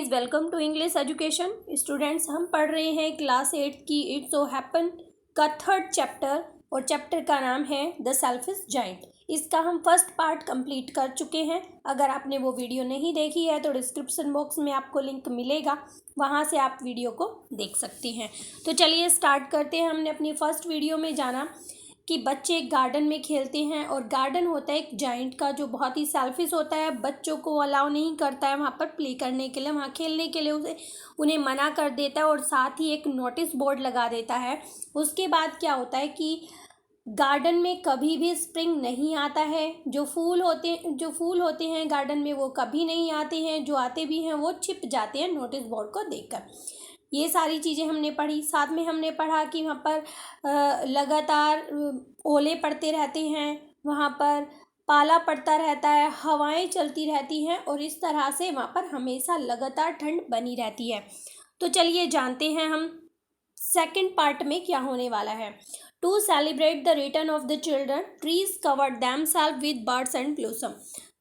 Guys, welcome to English education. Students, हम पढ़ रहे हैं क्लास 8 की इट्स सो हैपन का थर्ड चैप्टर और चैप्टर का नाम है द सेल्फिश जाइंट। इसका हम फर्स्ट पार्ट कंप्लीट कर चुके हैं। अगर आपने वो वीडियो नहीं देखी है तो डिस्क्रिप्शन बॉक्स में आपको लिंक मिलेगा, वहाँ से आप वीडियो को देख सकती हैं। तो चलिए स्टार्ट करते हैं। हमने अपनी फर्स्ट वीडियो में जाना कि बच्चे एक गार्डन में खेलते हैं और गार्डन होता है एक जाइंट का जो बहुत ही सेल्फिश होता है, बच्चों को अलाउ नहीं करता है वहाँ पर प्ले करने के लिए, वहाँ खेलने के लिए उन्हें मना कर देता है और साथ ही एक नोटिस बोर्ड लगा देता है। उसके बाद क्या होता है कि गार्डन में कभी भी स्प्रिंग नहीं आता है। जो फूल होते हैं गार्डन में वो कभी नहीं आते हैं, जो आते भी हैं वो छिप जाते हैं नोटिस बोर्ड को देखकर। ये सारी चीज़ें हमने पढ़ी। साथ में हमने पढ़ा कि वहाँ पर लगातार ओले पड़ते रहते हैं, वहाँ पर पाला पड़ता रहता है, हवाएं चलती रहती हैं और इस तरह से वहाँ पर हमेशा लगातार ठंड बनी रहती है। तो चलिए जानते हैं हम सेकंड पार्ट में क्या होने वाला है। To celebrate the return of the children, trees covered themselves with birds and blossom.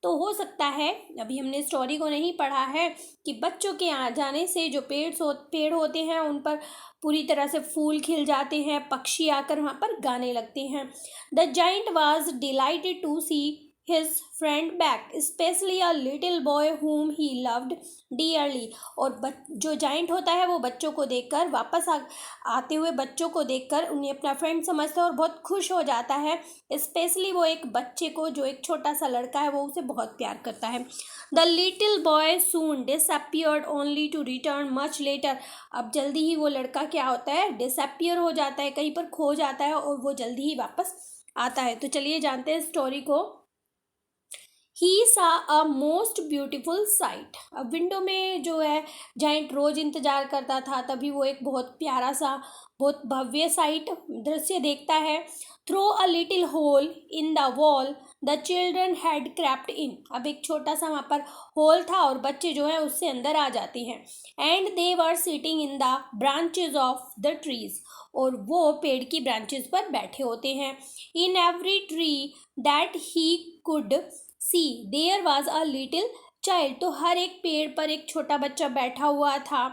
तो हो सकता है, अभी हमने स्टोरी को नहीं पढ़ा है, कि बच्चों के आ जाने से जो पेड़ होते हैं उन पर पूरी तरह से फूल खिल जाते हैं, पक्षी आकर वहाँ पर गाने लगते हैं। The giant was delighted to see his friend back, especially a little boy whom he loved dearly। और जो जाइंट होता है वो बच्चों को देखकर वापस आते हुए बच्चों को देखकर उन्हें अपना फ्रेंड समझता है और बहुत खुश हो जाता है। स्पेशली वो एक बच्चे को, जो एक छोटा सा लड़का है, वो उसे बहुत प्यार करता है। The little boy soon disappeared only to return much later. अब जल्दी ही वो लड़का क्या होता है, डिसअपियर हो जाता है, कहीं पर खो जाता है और वो जल्दी ही वापस आता है। तो चलिए जानते हैं स्टोरी को। He saw a most beautiful sight। अब विंडो में जो है जाइंट रोज इंतजार करता था, तभी वो एक बहुत प्यारा सा, बहुत भव्य साइट दृश्य देखता है। Through a little hole in the wall the children had crept in. अब एक छोटा सा वहाँ पर होल था और बच्चे जो है उससे अंदर आ जाते हैं। And they were sitting in the branches of the trees. और वो पेड़ की ब्रांचेज पर बैठे होते हैं। In every tree that he could see there was a little child. तो हर एक पेड़ पर एक छोटा बच्चा बैठा हुआ था।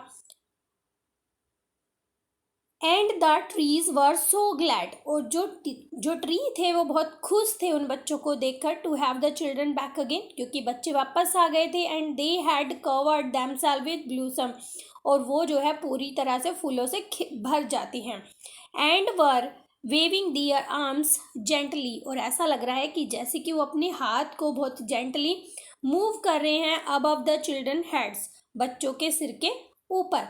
And the trees were so glad. और जो ट्री थे वो बहुत खुश थे उन बच्चों को देखकर। To have the children back again, क्योंकि बच्चे वापस आ गए थे। And they had covered themselves with blossom. और वो जो है पूरी तरह से फूलों से भर जाती हैं। And were waving their arms gently. और ऐसा लग रहा है कि जैसे कि वो अपने हाथ को बहुत जेंटली मूव कर रहे हैं अबव द चिल्ड्रन हेड्स, बच्चों के सिर के ऊपर।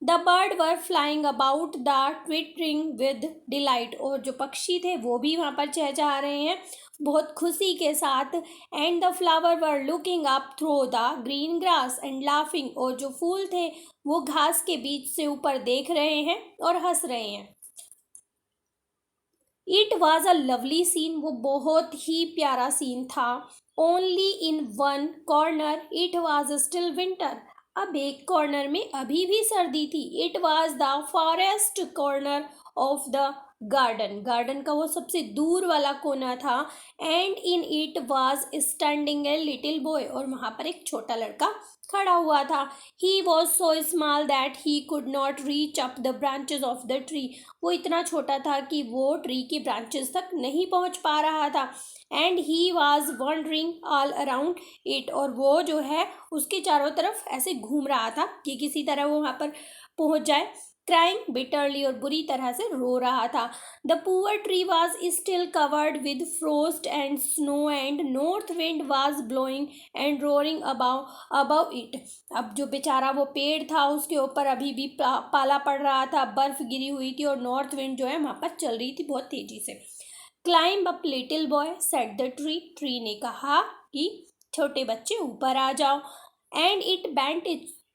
The bird were flying about the twittering with delight. और जो पक्षी थे वो भी वहाँ पर चहचहा रहे हैं बहुत खुशी के साथ। And the flower were looking up through the green grass and laughing. और जो फूल थे वो घास के बीच से ऊपर देख रहे हैं और हंस रहे हैं। It was a lovely scene. वो बहुत ही प्यारा सीन था। Only in one corner it was still winter. अब एक कॉर्नर में अभी भी सर्दी थी। It was the forest corner of the garden का वो सबसे दूर वाला कोना था। And in it was standing a little boy. और वहाँ पर एक छोटा लड़का खड़ा हुआ था। He was so small that he could not reach up the branches of the tree. वो इतना छोटा था कि वो ट्री की ब्रांचेस तक नहीं पहुँच पा रहा था। And he was wondering all around it. और वो जो है उसके चारों तरफ ऐसे घूम रहा था कि किसी तरह वो वहाँ पर पहुँच जाए। क्राइंग बिटरली, और बुरी तरह से रो रहा था। The poor tree was still covered with frost and snow and north wind was blowing and roaring above it. अब जो बेचारा वो पेड़ था उसके ऊपर अभी भी पाला पड़ रहा था, बर्फ गिरी हुई थी और नॉर्थ विंड जो है वहाँ पर चल रही थी बहुत तेजी से। Climb up little boy said the tree ने कहा कि छोटे बच्चे ऊपर आ जाओ। And it bent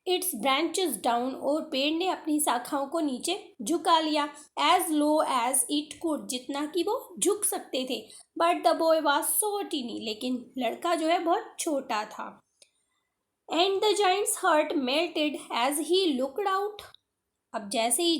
its branches down. और पेड़ ने अपनी शाखाओं को नीचे झुका लिया। As low as it could, जितना कि वो झुक सकते थे। But the boy was so tiny, लेकिन लड़का जो है बहुत छोटा था। And the giant's heart melted as he looked out. अब जैसे ही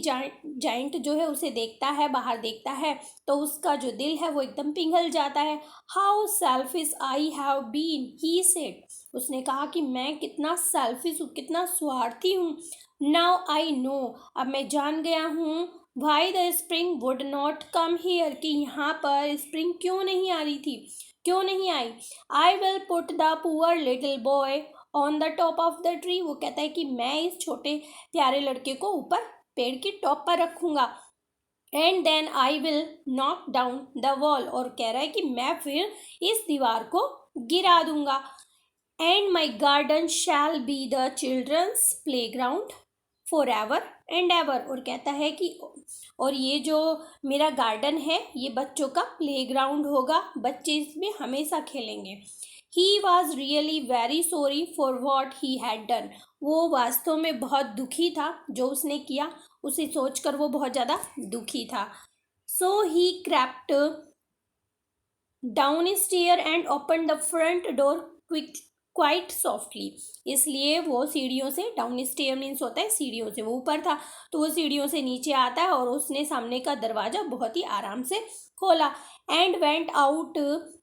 जाइंट जो है उसे देखता है, बाहर देखता है, तो उसका जो दिल है वो एकदम पिघल जाता है। How selfish I have been, he said. उसने कहा कि मैं कितना सेल्फिश हूँ, कितना स्वार्थी हूँ। नाउ आई नो, अब मैं जान गया हूँ, why the spring would not come here, कि यहाँ पर स्प्रिंग क्यों नहीं आ रही थी, क्यों नहीं आई। I will put the poor little boy on the top of the tree. वो कहता है कि मैं इस छोटे प्यारे लड़के को ऊपर पेड़ की टॉप पर रखूंगा। And then I will knock down the wall, और कह रहा है कि मैं फिर इस दीवार को गिरा दूंगा। And my garden shall be the children's playground for ever and ever. और कहता है कि और ये जो मेरा गार्डन है ये बच्चों का प्ले ग्राउंड होगा, बच्चे इसमें हमेशा खेलेंगे। He was really very sorry for what he had done. वो वास्तव में बहुत दुखी था जो उसने किया, उसे सोचकर वो बहुत ज़्यादा दुखी था। So he crept down stair and open the front door quite softly. इसलिए वो सीढ़ियों से, डाउन स्टेयर मीन्स होता है सीढ़ियों से, वो ऊपर था तो वो सीढ़ियों से नीचे आता है और उसने सामने का दरवाजा बहुत ही आराम से खोला। And went out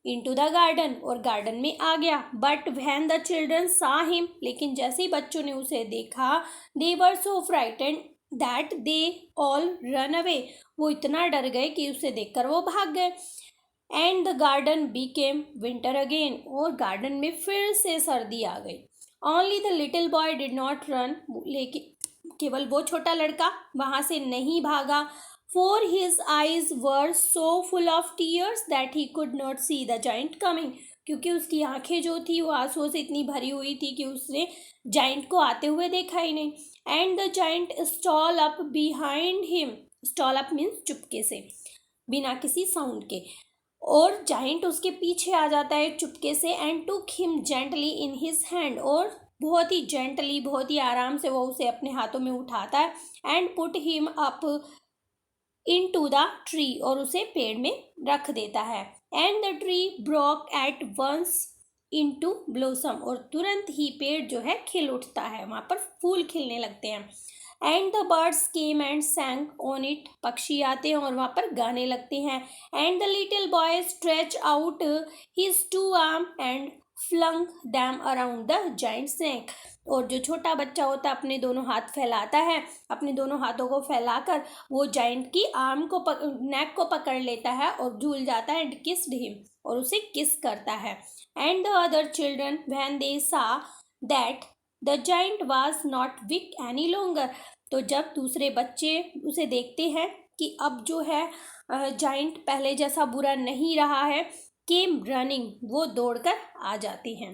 into the garden, और गार्डन में आ गया। But when the children saw him, लेकिन जैसे ही बच्चों ने उसे देखा, they were so frightened that they all run away. वो इतना डर गए कि उसे देखकर वो भाग गए। And the garden became winter again, और गार्डन में फिर से सर्दी आ गई। Only the little boy did not run, लेकिन केवल वो छोटा लड़का वहाँ से नहीं भागा। For his eyes were so full of tears that he could not see the giant coming, क्योंकि उसकी आंखें जो थी वो आंसुओं से इतनी भरी हुई थी कि उसने जाइंट को आते हुए देखा ही नहीं। And the giant stall up behind him, stall up means चुपके से, बिना किसी साउंड के, और जाइंट उसके पीछे आ जाता है चुपके से। And took him gently in his hand, और बहुत ही जेंटली, बहुत ही आराम से वो उसे अपने हाथों में उठाता है। And put him up into the tree, और उसे पेड़ में रख देता है। And the tree broke at once into blossom, और तुरंत ही पेड़ जो है खिल उठता है, वहाँ पर फूल खिलने लगते हैं। And the birds came and sang on it, पक्षी आते हैं और वहाँ पर गाने लगते हैं। And the little boy stretch out his two arm and flung them around the giant's neck, और जो छोटा बच्चा होता है अपने दोनों हाथ फैलाता है, अपने दोनों हाथों को फैलाकर वो जाइंट की आर्म को नेक को पकड़ लेता है और झूल जाता है। एंड किस्ड हिम, और उसे किस करता है। And the other children when they saw that the giant was not weak any longer, तो जब दूसरे बच्चे उसे देखते हैं कि अब जो है जाइंट पहले जैसा बुरा नहीं रहा है, केम रनिंग, वो दौड़कर आ जाते हैं।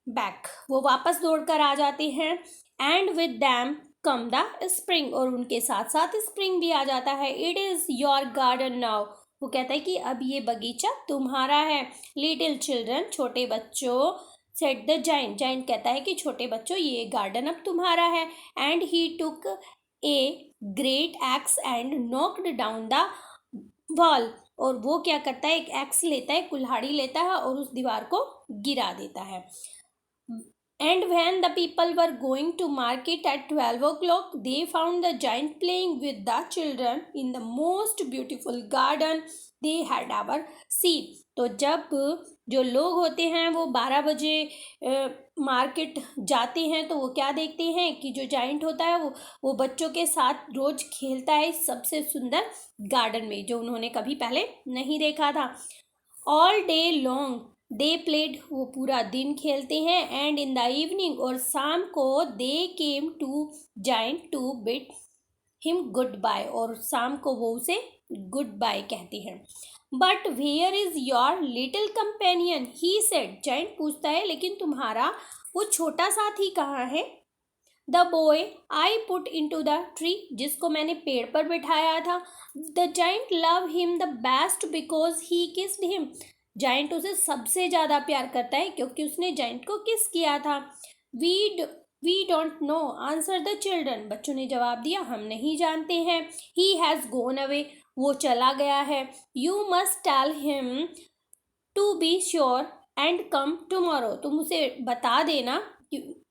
बैक, वो वापस दौड़कर आ जाते हैं। And with them come the spring, और उनके साथ साथ स्प्रिंग भी आ जाता है। It is your garden now, वो कहता है कि अब ये बगीचा तुम्हारा है। लिटिल चिल्ड्रन, छोटे बच्चों, सेड द जाइंट, जाइंट कहता है कि छोटे बच्चों ये गार्डन अब तुम्हारा है। And he took a great x and knocked down the wall, और वो क्या करता है, एक एक्स लेता है, कुल्हाड़ी लेता है और उस दीवार को गिरा देता है। And when the people were going to market at 12 o'clock, they found the giant playing with the children in the most beautiful garden they had ever seen. तो जब जो लोग होते हैं वो 12 बजे मार्केट जाते हैं तो वो क्या देखते हैं कि जो जाइंट होता है वो बच्चों के साथ रोज खेलता है इस सबसे सुंदर गार्डन में, जो उन्होंने कभी पहले नहीं देखा था। All day long they played, वो पूरा दिन खेलते हैं। एंड इन द इवनिंग, और शाम को, they came to giant to bid him goodbye, और शाम को वो उसे गुड बाय कहते हैं। But where is your little companion, he said, giant पूछता है लेकिन तुम्हारा वो छोटा साथी कहाँ है। The boy I put into the tree, जिसको मैंने पेड़ पर बिठाया था। The giant love him the best because he kissed him, giant उसे सबसे ज़्यादा प्यार करता है क्योंकि उसने जाइंट को किस किया था। We don't know, answer the children, बच्चों ने जवाब दिया हम नहीं जानते हैं। ही हैज़ गोन अवे, वो चला गया है। You must tell him to be sure and come tomorrow, तुम उसे बता देना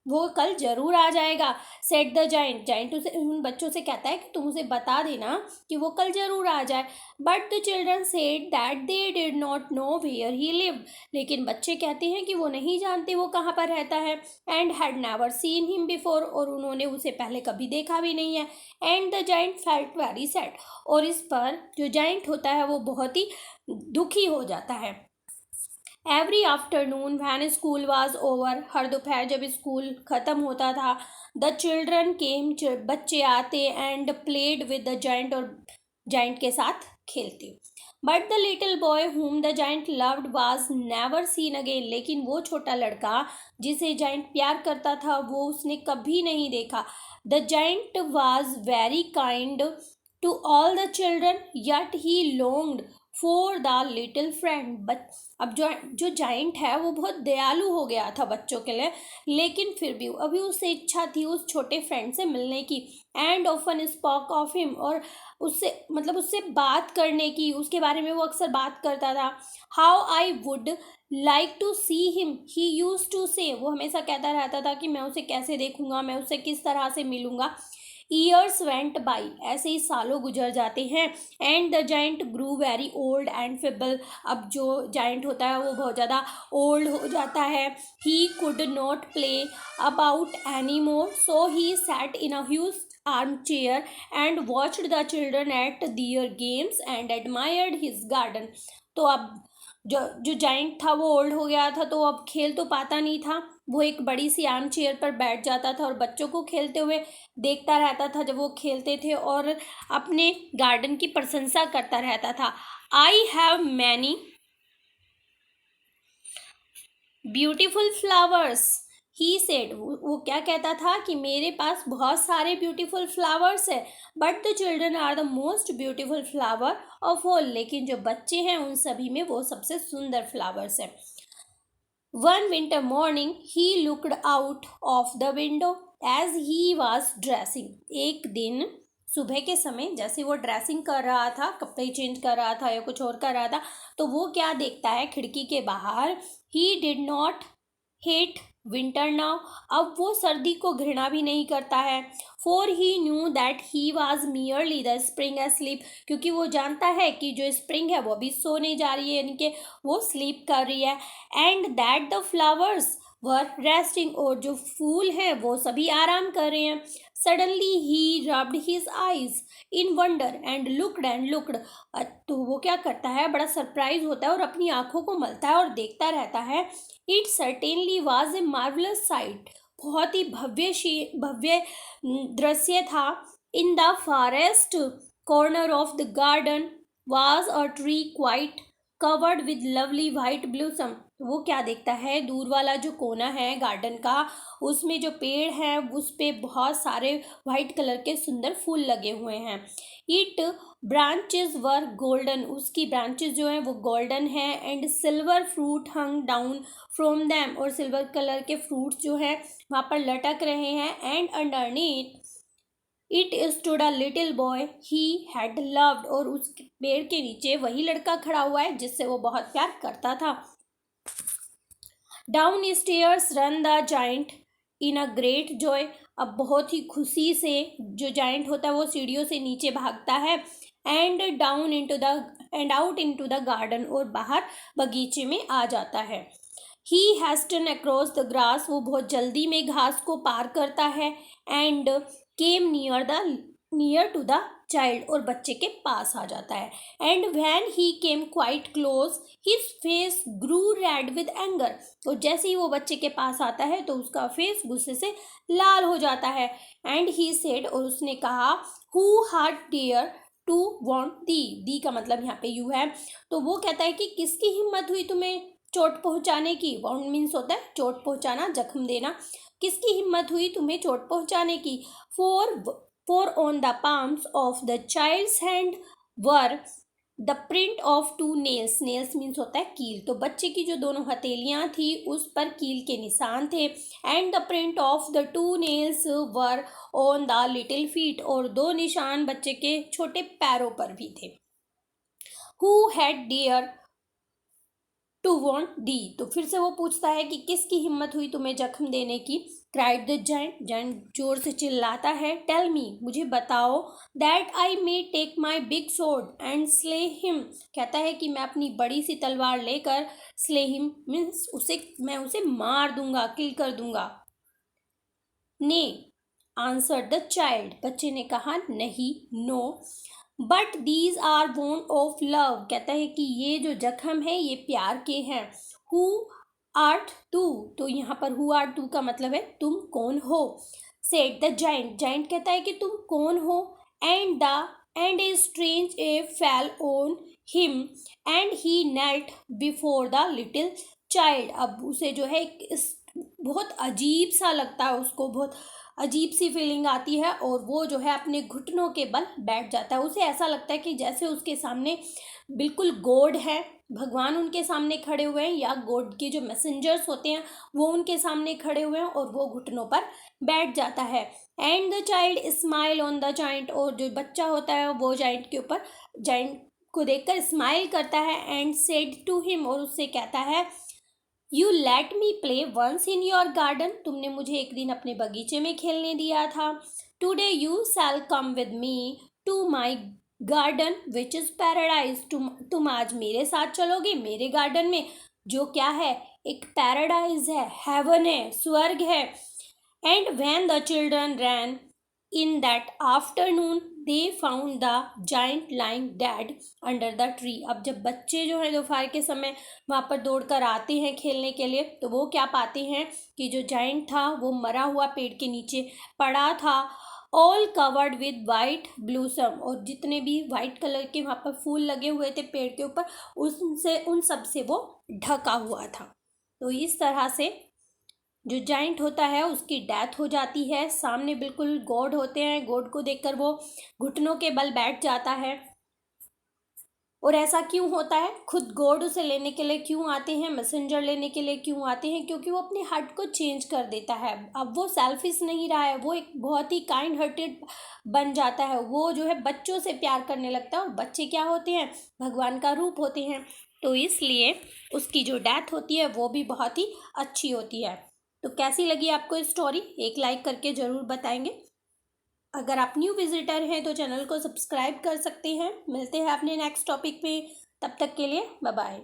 वो कल जरूर आ जाएगा, सेट द जाइंट। जाइंट उसे उन बच्चों से कहता है कि तुम उसे बता देना कि वो कल जरूर आ जाए। But the children said that they did not know where he lived. लेकिन बच्चे कहते हैं कि वो नहीं जानते वो कहाँ पर रहता है। And had never seen him before, और उन्होंने उसे पहले कभी देखा भी नहीं है। And the giant felt very sad, और इस पर जो जाइंट होता है वो बहुत ही दुखी हो जाता है। Every afternoon when school was over, हर दोपहर जब स्कूल ख़त्म होता था, द चिल्ड्रन केम, बच्चे आते and played with the giant, और जाइंट के साथ खेलते। But the little boy whom the giant loved was never seen again, लेकिन वो छोटा लड़का जिसे जाइंट प्यार करता था वो उसने कभी नहीं देखा। The giant was very kind to all the children, yet he longed for the little friend. But अब जो जो जाइंट है वो बहुत दयालु हो गया था बच्चों के लिए, लेकिन फिर भी अभी उसे इच्छा थी उस छोटे फ्रेंड से मिलने की। And often spoke of him, और उससे मतलब उससे बात करने की, उसके बारे में वो अक्सर बात करता था। How I would like to see him he used to say, वो हमेशा कहता रहता था कि मैं उसे कैसे देखूंगा, मैं उसे किस तरह से मिलूंगा। ईयर्स वेंट बाई, ऐसे ही सालों गुजर जाते हैं। And the giant grew very old and feeble, अब जो जाइंट होता है वो बहुत ज़्यादा ओल्ड हो जाता है। He could not play about any more, so he sat in a huge armchair and watched the children at their games and admired his garden. तो अब जो जो जाइंट था वो ओल्ड हो गया था, तो अब खेल तो पाता नहीं था। वो एक बड़ी सी आर्म चेयर पर बैठ जाता था और बच्चों को खेलते हुए देखता रहता था जब वो खेलते थे, और अपने गार्डन की प्रशंसा करता रहता था। I have many beautiful flowers, he said, वो क्या कहता था कि मेरे पास बहुत सारे ब्यूटीफुल फ्लावर्स है। But the children are the most beautiful flower of all, लेकिन जो बच्चे हैं उन सभी में वो सबसे सुंदर फ्लावर्स है। One winter morning he looked out of the window as he was dressing, एक दिन सुबह के समय जैसे वो ड्रेसिंग कर रहा था, कपड़े चेंज कर रहा था या कुछ और कर रहा था, तो वो क्या देखता है खिड़की के बाहर। He did not hate winter now, अब वो सर्दी को घृणा भी नहीं करता है। For he knew that he was merely the spring asleep, क्योंकि वो जानता है कि जो स्प्रिंग है वो अभी सोने जा रही है, यानी कि वो स्लीप कर रही है। And that the flowers were resting, और जो फूल हैं वो सभी आराम कर रहे हैं। Suddenly he rubbed his eyes in wonder and looked, तो वो क्या करता है, बड़ा सरप्राइज होता है और अपनी आंखों को मलता है और देखता रहता है। It certainly was a marvellous site, बहुत ही भव्य दृश्य था। In the forest corner of the garden was a tree quite covered with lovely white ब्लूसम, वो क्या देखता है, दूर वाला जो कोना है गार्डन का, उसमें जो पेड़ है उस पे बहुत सारे वाइट कलर के सुंदर फूल लगे हुए हैं। इट ब्रांचेस वर गोल्डन, उसकी ब्रांचेस जो हैं वो गोल्डन है। And silver fruit hung down from them, और सिल्वर कलर के फ्रूट्स जो हैं वहाँ पर लटक रहे हैं। And underneath it stood a little boy he had loved, और उस पेड़ के नीचे वही लड़का खड़ा हुआ है जिससे वो बहुत प्यार करता था। Down stairs run the giant in a great Joy, अब बहुत ही खुशी से जो जाइंट होता है वो सीढ़ियों से नीचे भागता है। And down into the and out into the garden, और बाहर बगीचे में आ जाता है। He hastened across the grass, वो बहुत जल्दी में घास को पार करता है। And came near to the child, और बच्चे के पास आ जाता है। And when he came quite close his face grew red with anger, तो जैसे ही वो बच्चे के पास आता है तो उसका फेस गुस्से से लाल हो जाता है। एंड ही सेड, और उसने कहा, who hath dared to wound thee का मतलब यहाँ पे यू है, तो वो कहता है कि किसकी हिम्मत हुई तुम्हें चोट पहुंचाने की। वाउंड मीन्स होता है चोट पहुंचाना, जख्म देना। किसकी हिम्मत हुई तुम्हें चोट पहुंचाने की। For on the palms of the child's hand were the print of two nails, nails means होता है कील, तो बच्चे की जो दोनों हथेलियां थी उस पर कील के निशान थे। And the print of the two nails were on the little feet, और दो निशान बच्चे के छोटे पैरों पर भी थे। Who hath dared to wound thee. तो फिर से वो पूछता है कि किसकी हिम्मत हुई तुम्हें जख्म देने की। क्राइड द जाइंट, जाइंट जोर से चिल्लाता है। टेल मी, मुझे बताओ, that I may take my big sword and slay him. कहता है कि मैं अपनी बड़ी सी तलवार लेकर स्ले हिम मीन्स मैं उसे मार दूंगा, किल कर दूंगा। ने आंसर द चाइल्ड, बच्चे ने कहा नहीं, नो, बट दीज आर वोन ऑफ लव। कहता है कि ये जो जख्म है ये प्यार के हैं। हु आर्ट तू, तो यहाँ पर हु आर्ट तू का मतलब है तुम कौन हो। सेड द जाइंट, जाइंट कहता है कि तुम कौन हो। And a strange A fell on him and he knelt before the little child. अब उसे जो है बहुत अजीब सा लगता है, उसको बहुत अजीब सी फीलिंग आती है और वो जो है अपने घुटनों के बल बैठ जाता है। उसे ऐसा लगता है कि जैसे उसके सामने बिल्कुल गॉड है, भगवान उनके सामने खड़े हुए हैं या गॉड के जो मैसेंजर्स होते हैं वो उनके सामने खड़े हुए हैं और वो घुटनों पर बैठ जाता है। And the child smile on the giant, और जो बच्चा होता है वो जाइंट के ऊपर, जाइंट को देखकर स्माइल करता है। एंड सेड टू हिम, और उससे कहता है, you let me play once in your garden, तुमने मुझे एक दिन अपने बगीचे में खेलने दिया था। Today you shall come with me to my garden which is paradise, तुम आज मेरे साथ चलोगे मेरे गार्डन में, जो क्या है, एक पैराडाइज है, हेवन है, स्वर्ग है। And when the children ran in that afternoon they found the giant lying dead under the tree. अब जब बच्चे जो हैं दोपहर के समय वहाँ पर दौड़कर आते हैं खेलने के लिए, तो वो क्या पाते हैं कि जो जाइंट था वो मरा हुआ पेड़ के नीचे पड़ा था। ऑल कवर्ड विद वाइट ब्लूसम, और जितने भी वाइट कलर के वहाँ पर फूल लगे हुए थे पेड़ के ऊपर, उन सब से वो ढका हुआ था। तो इस तरह से जो जाइंट होता है उसकी डेथ हो जाती है। सामने बिल्कुल गॉड होते हैं, गॉड को देखकर वो घुटनों के बल बैठ जाता है। और ऐसा क्यों होता है, खुद गॉड उसे लेने के लिए क्यों आते हैं, मैसेंजर लेने के लिए क्यों आते हैं, क्योंकि वो अपने हार्ट को चेंज कर देता है। अब वो सेल्फिश नहीं रहा है, वो एक बहुत ही काइंड हार्टेड बन जाता है। वो जो है बच्चों से प्यार करने लगता है, और बच्चे क्या होते हैं, भगवान का रूप होते हैं। तो इसलिए उसकी जो डेथ होती है वो भी बहुत ही अच्छी होती है। तो कैसी लगी आपको स्टोरी, एक लाइक करके ज़रूर बताएंगे। अगर आप न्यू विजिटर हैं तो चैनल को सब्सक्राइब कर सकते हैं। मिलते हैं अपने नेक्स्ट टॉपिक पे, तब तक के लिए बाय बाय।